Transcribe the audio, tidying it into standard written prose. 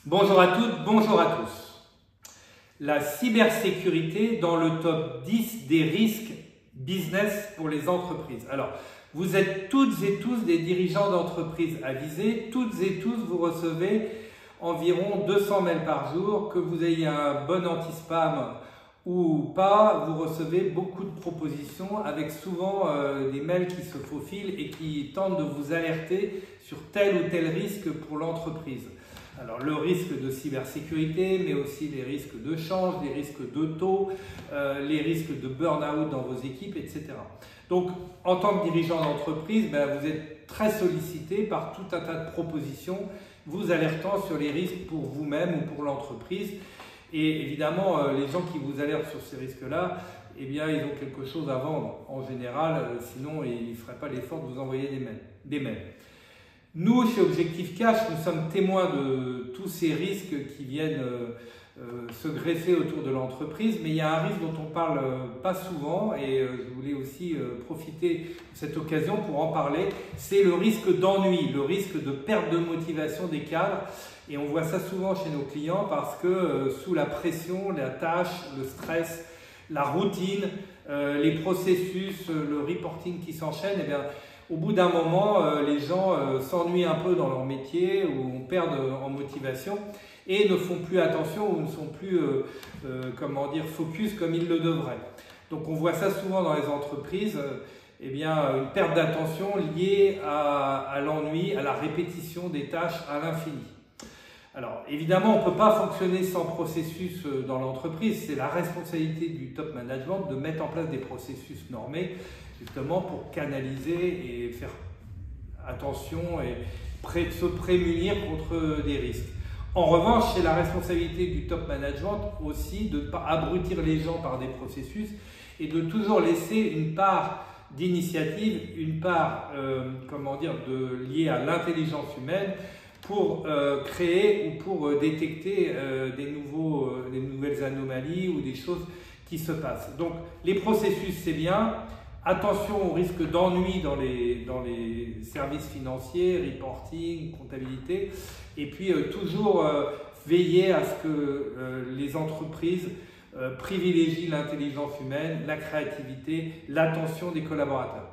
Bonjour à toutes, bonjour à tous. La cybersécurité dans le top 10 des risques business pour les entreprises. Alors, vous êtes toutes et tous des dirigeants d'entreprises avisés. Toutes et tous, vous recevez environ 200 mails par jour. Que vous ayez un bon anti-spam ou pas, vous recevez beaucoup de propositions avec souvent des mails qui se faufilent et qui tentent de vous alerter sur tel ou tel risque pour l'entreprise. Alors le risque de cybersécurité, mais aussi les risques de change, les risques de taux, les risques de burn-out dans vos équipes, etc. Donc en tant que dirigeant d'entreprise, vous êtes très sollicité par tout un tas de propositions vous alertant sur les risques pour vous-même ou pour l'entreprise. Et évidemment, les gens qui vous alertent sur ces risques-là, eh bien, ils ont quelque chose à vendre en général, sinon ils ne feraient pas l'effort de vous envoyer des mails. Nous, chez Objectif Cash, nous sommes témoins de tous ces risques qui viennent se greffer autour de l'entreprise, mais il y a un risque dont on ne parle pas souvent et je voulais aussi profiter de cette occasion pour en parler, c'est le risque d'ennui, le risque de perte de motivation des cadres. Et on voit ça souvent chez nos clients parce que sous la pression, la tâche, le stress, la routine, les processus, le reporting qui s'enchaîne, eh bien, au bout d'un moment, les gens s'ennuient un peu dans leur métier ou perdent en motivation et ne font plus attention ou ne sont plus focus comme ils le devraient. Donc on voit ça souvent dans les entreprises, eh bien, une perte d'attention liée à l'ennui, à la répétition des tâches à l'infini. Alors évidemment, on ne peut pas fonctionner sans processus dans l'entreprise, c'est la responsabilité du top management de mettre en place des processus normés justement pour canaliser et faire attention et se prémunir contre des risques. En revanche, c'est la responsabilité du top management aussi de ne pas abrutir les gens par des processus et de toujours laisser une part d'initiative, une part liée à l'intelligence humaine pour créer ou pour détecter des nouvelles anomalies ou des choses qui se passent. Donc les processus, c'est bien. Attention au risque d'ennui dans les services financiers, reporting, comptabilité. Et puis toujours veiller à ce que les entreprises privilégient l'intelligence humaine, la créativité, l'attention des collaborateurs.